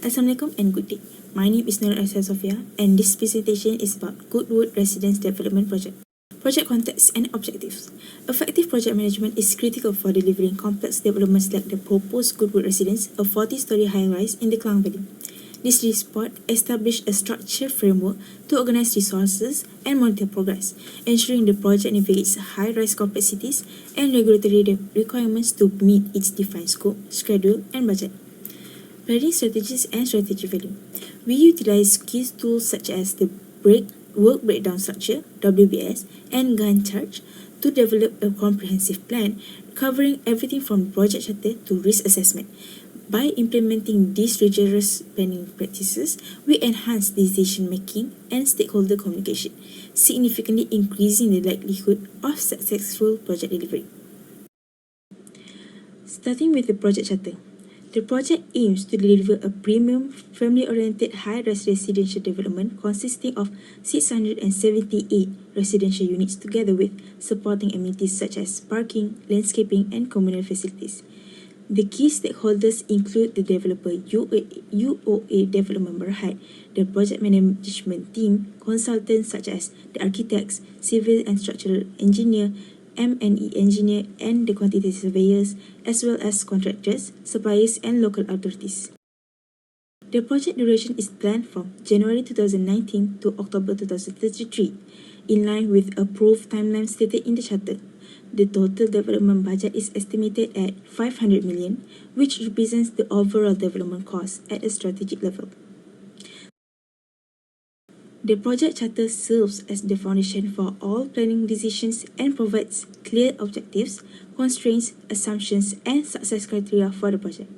Assalamualaikum and good day. My name is Nur Aisyah Sofia and this presentation is about Goodwood Residence Development Project. Project context and objectives. Effective project management is critical for delivering complex developments like the proposed Goodwood Residence, a 40-story high-rise in the Klang Valley. This report established a structured framework to organize resources and monitor progress, ensuring the project navigates high-rise complexities and regulatory requirements to meet its defined scope, schedule, and budget. Planning strategies and strategy value. We utilize key tools such as the Work Breakdown Structure (WBS) and Gantt chart to develop a comprehensive plan covering everything from project charter to risk assessment. By implementing these rigorous planning practices, we enhance decision making and stakeholder communication, significantly increasing the likelihood of successful project delivery. Starting with the project charter. The project aims to deliver a premium, family-oriented high-rise residential development consisting of 678 residential units together with supporting amenities such as parking, landscaping, and communal facilities. The key stakeholders include the developer UOA Development Berhad, the project management team, consultants such as the architects, civil and structural engineer, M&E engineer and the quantity surveyors, as well as contractors, suppliers and local authorities. The project duration is planned from January 2019 to October 2033, in line with approved timeline stated in the charter. The total development budget is estimated at 500 million, which represents the overall development cost at a strategic level. The project charter serves as the foundation for all planning decisions and provides clear objectives, constraints, assumptions, and success criteria for the project.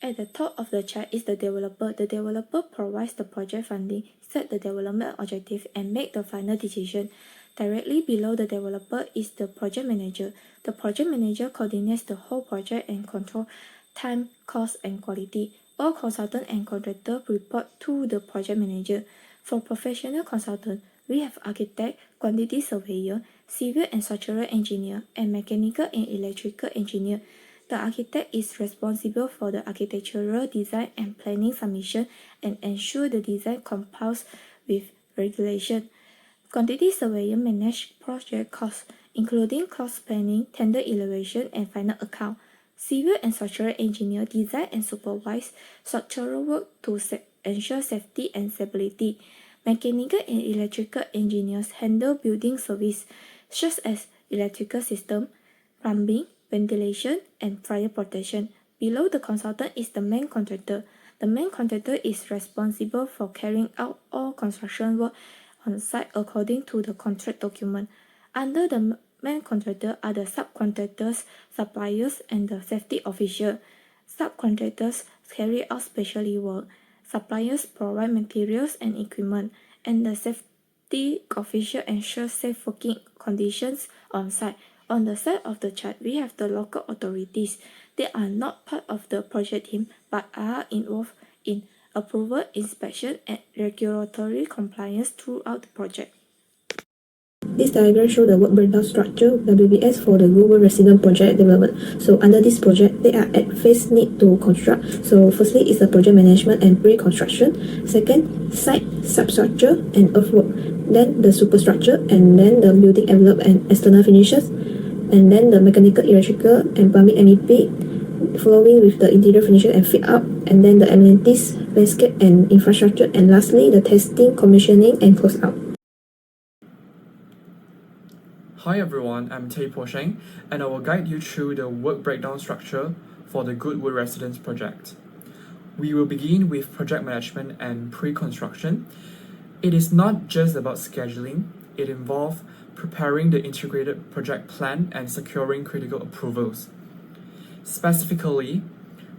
At the top of the chart is the developer. The developer provides the project funding, set the development objective, and make the final decision. Directly below the developer is the project manager. The project manager coordinates the whole project and controls time, cost, and quality. All consultant and contractor report to the project manager. For professional consultant, we have architect, quantity surveyor, civil and structural engineer, and mechanical and electrical engineer. The architect is responsible for the architectural design and planning submission and ensure the design complies with regulation. Quantity surveyor manages project costs, including cost planning, tender evaluation, and final account. Civil and structural engineer design and supervise structural work to ensure safety and stability. Mechanical and electrical engineers handle building service, such as electrical system, plumbing, ventilation, and fire protection. Below the consultant is the main contractor. The main contractor is responsible for carrying out all construction work on site according to the contract document. Under the main contractor are the subcontractors, suppliers, and the safety official. Subcontractors carry out specialty work. Suppliers provide materials and equipment, and the safety official ensures safe working conditions on site. On the side of the chart, we have the local authorities. They are not part of the project team, but are involved in approval, inspection, and regulatory compliance throughout the project. This diagram shows the work breakdown structure WBS for the Goodwood Residence project development. So under this project, they are at phase need to construct. So firstly is the project management and pre-construction. Second, site substructure and earthwork. Then the superstructure, and then the building envelope and external finishes. And then the mechanical, electrical, and plumbing MEP, following with the interior finishes and fit out, and then the amenities, landscape and infrastructure, and lastly the testing, commissioning, and close out. Hi everyone, I'm Tay Po Sheng, and I will guide you through the work breakdown structure for the Goodwood Residence project. We will begin with project management and pre-construction. It is not just about scheduling, it involves preparing the integrated project plan and securing critical approvals. Specifically,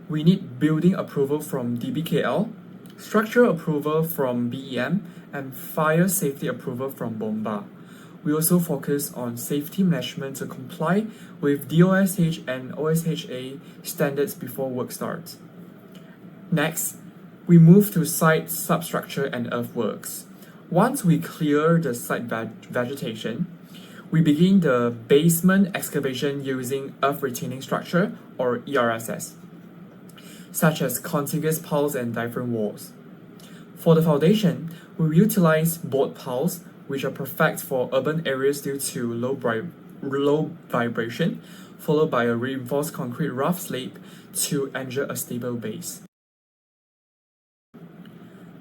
we need building approval from DBKL, structural approval from BEM, and fire safety approval from BOMBA. We also focus on safety management to comply with DOSH and OSHA standards before work starts. Next, we move to site substructure and earthworks. Once we clear the site vegetation, we begin the basement excavation using earth retaining structure or ERSS. such as contiguous piles and diaphragm walls. For the foundation, we will utilize board piles, which are perfect for urban areas due to low vibration, followed by a reinforced concrete rough slab to ensure a stable base.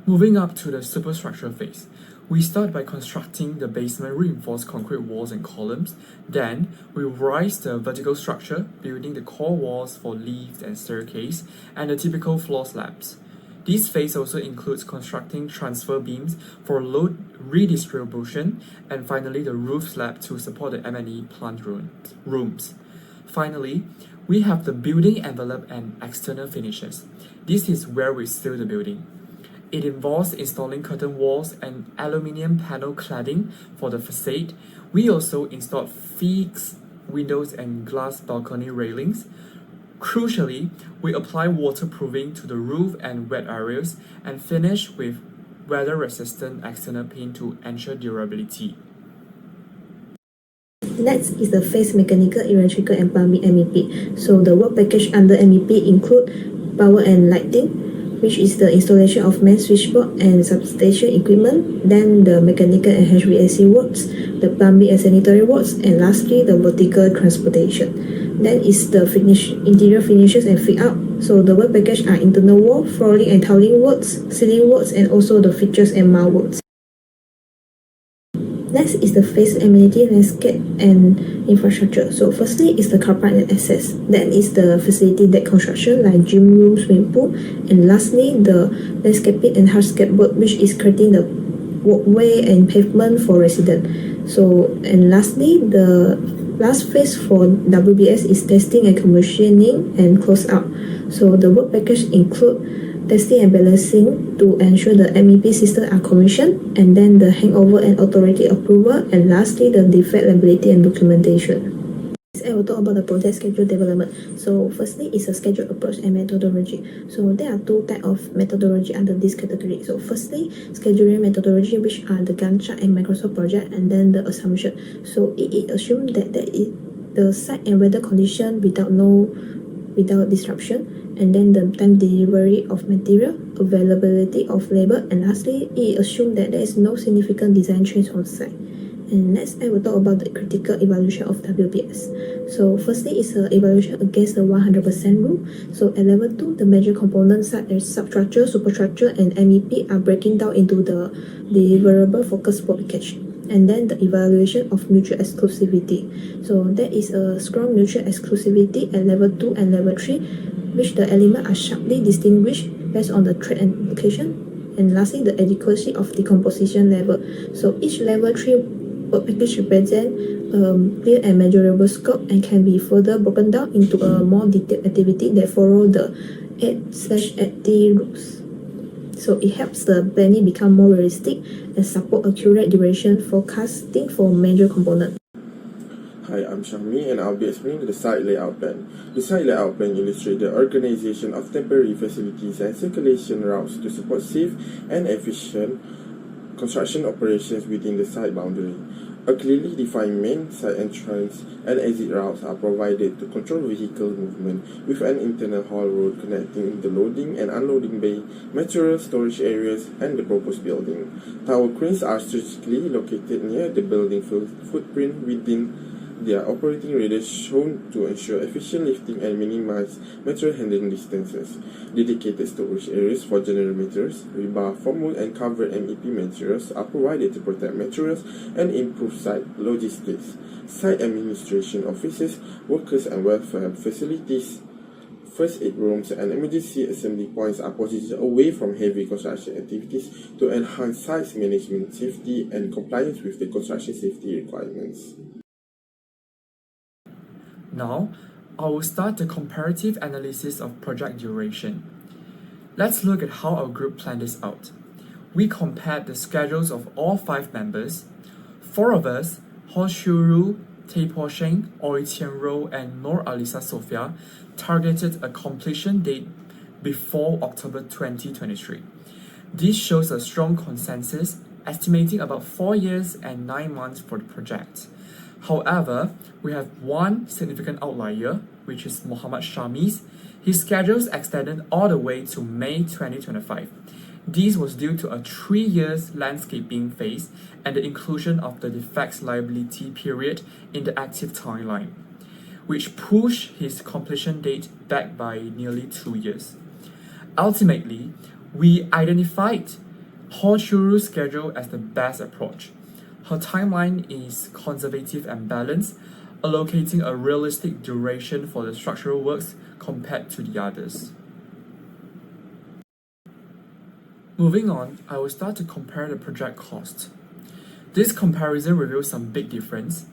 Moving up to the superstructure phase, we start by constructing the basement reinforced concrete walls and columns. Then, we rise the vertical structure, building the core walls for lifts and staircase, and the typical floor slabs. This phase also includes constructing transfer beams for load redistribution, and finally the roof slab to support the M&E plant rooms. Finally, we have the building envelope and external finishes. This is where we seal the building. It involves installing curtain walls and aluminium panel cladding for the facade. We also installed fixed windows and glass balcony railings. Crucially, we apply waterproofing to the roof and wet areas and finish with weather-resistant external paint to ensure durability. Next is the phase mechanical, electrical and plumbing MEP. So the work package under MEP include power and lighting, which is the installation of main switchboard and substation equipment, then the mechanical and HVAC works, the plumbing and sanitary works, and lastly the vertical transportation. Then is the interior finishes and fit out. So the work package are internal wall, flooring and tiling works, ceiling works, and also the fixtures and mount works. Next is the phase amenity, landscape and infrastructure. So firstly is the car park and access. Then is the facility deck construction like gym room, swimming pool, and lastly the landscaping and hardscape work, which is creating the walkway and pavement for residents. So and lastly the last phase for WBS is testing and commissioning and close out. So the work package include testing and balancing to ensure the MEP system are commissioned, and then the handover and authority approval, and lastly the defect liability and documentation. I will talk about the project schedule development. So firstly is a schedule approach and methodology. So there are two types of methodology under this category. So firstly, scheduling methodology, which are the Gantt chart and Microsoft project, and then the assumption. So it assumes that the site and weather condition without disruption, and then the time delivery of material, availability of labor, and lastly, it assumes that there is no significant design change on site. And next, I will talk about the critical evaluation of WBS. So firstly is an evaluation against the 100% rule. So at level 2, the major components such as substructure, superstructure, and MEP are breaking down into the deliverable focus work package. And then the evaluation of mutual exclusivity. So there is a strong mutual exclusivity at level 2 and level 3, which the elements are sharply distinguished based on the trade and location. And lastly, the adequacy of decomposition level. So each level 3 work package represents clear and measurable scope and can be further broken down into a more detailed activity that follow the 8/80 rules. So it helps the planning become more realistic and support accurate duration forecasting for major components. Hi, I'm Shami and I'll be explaining the site layout plan. The site layout plan illustrates the organization of temporary facilities and circulation routes to support safe and efficient construction operations within the site boundary. A clearly defined main site entrance and exit routes are provided to control vehicle movement, with an internal haul road connecting the loading and unloading bay, material storage areas, and the proposed building. Tower cranes are strategically located near the building footprint within their operating radius shown to ensure efficient lifting and minimize material handling distances. Dedicated storage areas for general materials, rebar, foam wood, and covered MEP materials are provided to protect materials and improve site logistics. Site administration offices, workers and welfare facilities, first aid rooms, and emergency assembly points are positioned away from heavy construction activities to enhance site management safety and compliance with the construction safety requirements. Now, I will start the comparative analysis of project duration. Let's look at how our group planned this out. We compared the schedules of all 5 members. 4 of us, Ho Shuru, Tay Po Sheng, Oi Tian Ro, and Nor Alisa Sofia, targeted a completion date before October 2023. This shows a strong consensus, estimating about 4 years and 9 months for the project. However, we have one significant outlier, which is Muhammad Shami's. His schedules extended all the way to May 2025. This was due to a 3 years landscaping phase and the inclusion of the defects liability period in the active timeline, which pushed his completion date back by nearly 2 years. Ultimately, we identified Ho Churu's schedule as the best approach. Her timeline is conservative and balanced, allocating a realistic duration for the structural works compared to the others. Moving on, I will start to compare the project cost. This comparison reveals some big difference.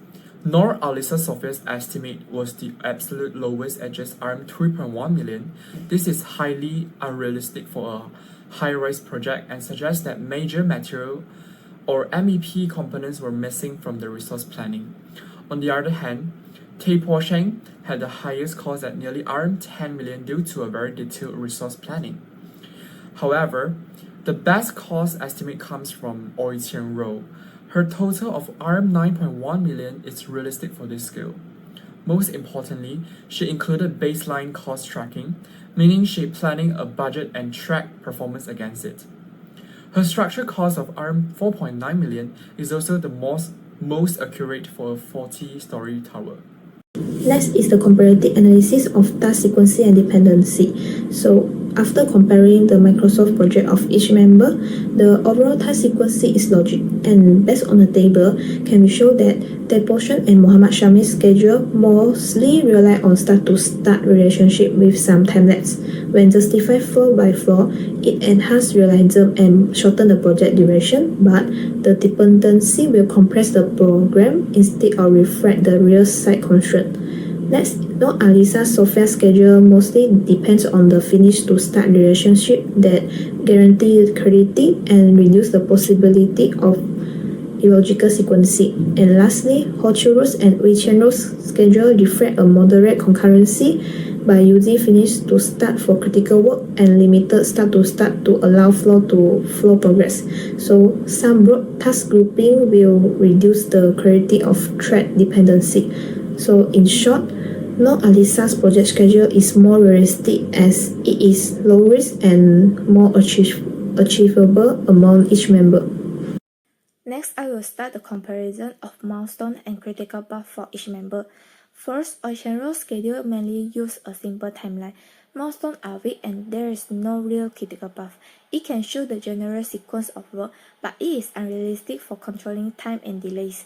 Noor Alisa Sophia's estimate was the absolute lowest at just $3.1 million. This is highly unrealistic for a high-rise project and suggests that major material or MEP components were missing from the resource planning. On the other hand, Tay Po Sheng had the highest cost at nearly $10 million due to a very detailed resource planning. However, the best cost estimate comes from Oi Qian Ro. Her total of $9.1 million is realistic for this scale. Most importantly, she included baseline cost tracking, meaning she planning a budget and track performance against it. Her structure cost of $4.9 million is also the most accurate for a 40-story tower. Next is the comparative analysis of task sequencing and dependency. So after comparing the Microsoft project of each member, the overall task sequencing is logic, and based on the table, can we show that Tay Po Sheng and Muhammad Shami's schedule mostly rely on start-to-start relationship with some time-lapse. When justified floor by floor, it enhances realism and shorten the project duration, but the dependency will compress the program instead of reflect the real site constraint. Next, Noor Alisa Sophia's schedule mostly depends on the finish-to-start relationship that guarantee clarity and reduce the possibility of illogical sequencing. And lastly, Ho Churu's and Oi Qian Ro's schedule reflect a moderate concurrency by using finish-to-start for critical work and limited start-to-start to allow flow-to-flow progress. So some broad task grouping will reduce the clarity of thread dependency. So in short, Noor Alisa's project schedule is more realistic as it is low risk and more achievable among each member. Next, I will start the comparison of milestone and critical path for each member. First, Oi Qian Ro's schedule mainly use a simple timeline. Milestones are weak and there is no real critical path. It can show the general sequence of work, but it is unrealistic for controlling time and delays.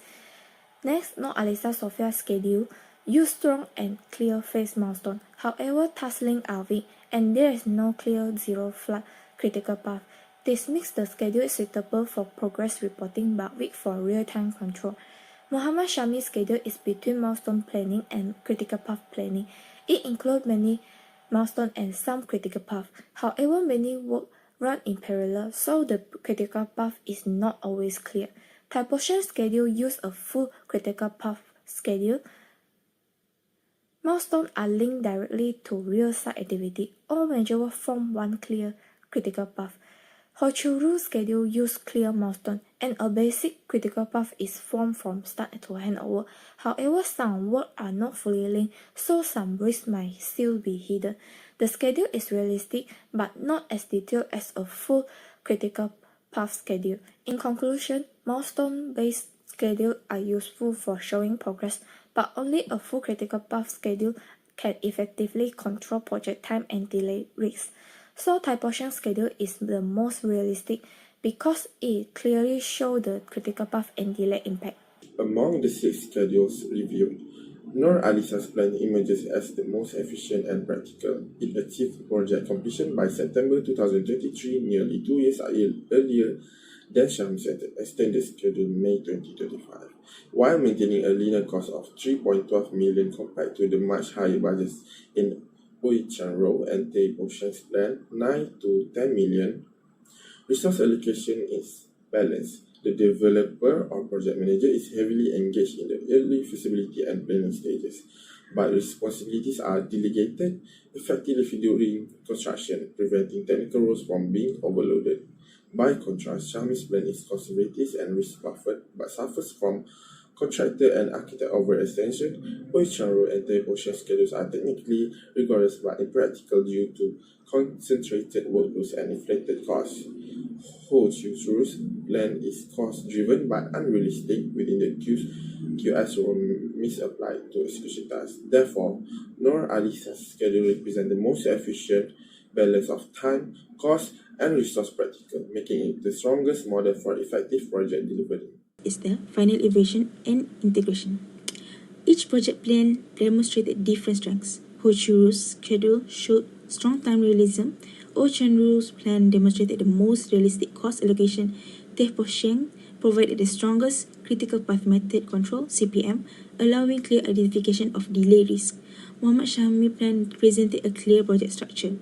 Next, Noor Alisa Sophia's schedule use strong and clear phase milestone. However, task links are weak and there is no clear zero-flag critical path. This makes the schedule suitable for progress reporting but weak for real-time control. Muhammad Shami's schedule is between milestone planning and critical path planning. It includes many milestones and some critical paths. However, many work run in parallel, so the critical path is not always clear. Tay Po Sheng's schedule uses a full critical path schedule. Milestones are linked directly to real site activity. All major work form one clear critical path. Ho Churu's schedule uses clear milestones, and a basic critical path is formed from start to handover. However, some work are not fully linked, so some risks might still be hidden. The schedule is realistic, but not as detailed as a full critical path schedule. In conclusion, milestone-based schedules are useful for showing progress, but only a full critical path schedule can effectively control project time and delay risks. So Tay Po Sheng's schedule is the most realistic because it clearly shows the critical path and delay impact. Among the 6 schedules reviewed, Noor Alisa's plan emerges as the most efficient and practical. It achieved project completion by September 2023, nearly 2 years earlier than Shami's extended schedule in May 2025, while maintaining a linear cost of $3.12 million compared to the much higher budgets in Oi Qian Ro and Tay Po Sheng's plan, $9 to $10 million. Resource allocation is balanced. The developer or project manager is heavily engaged in the early feasibility and planning stages, but responsibilities are delegated effectively during construction, preventing technical roles from being overloaded. By contrast, Shami's plan is conservative and risk buffered, but suffers from contractor and architect overextension, Ocean Road and Tape Ocean schedules are technically rigorous but impractical due to concentrated workloads and inflated costs. Ho Chiu Ru's plan is cost-driven but unrealistic within the QS were misapplied to execution tasks. Therefore, Noor Ali's schedule represents the most efficient balance of time, cost, and resource practical, making it the strongest model for effective project delivery. Is the final evaluation and integration. Each project plan demonstrated different strengths. Ho Chiu Ru's schedule showed strong time realism. Ocean Ru's plan demonstrated the most realistic cost allocation. Teh Po Sheng provided the strongest critical path method control (CPM), allowing clear identification of delay risk. Muhammad Syahmi plan presented a clear project structure.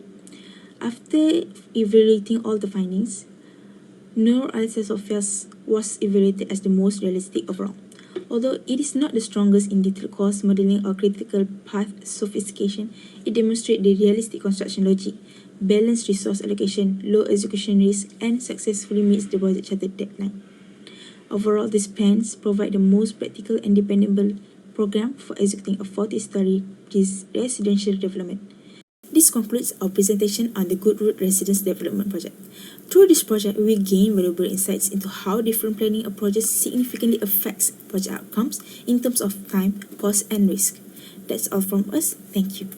After evaluating all the findings, Noor Ali's was evaluated as the most realistic overall. Although it is not the strongest in detailed cost modeling or critical path sophistication, it demonstrates the realistic construction logic, balanced resource allocation, low execution risk, and successfully meets the project chartered deadline. Overall, these plans provide the most practical and dependable program for executing a 40-story residential development. This concludes our presentation on the Goodwood Residence Development Project. Through this project, we gain valuable insights into how different planning approaches significantly affects project outcomes in terms of time, cost, and risk. That's all from us. Thank you.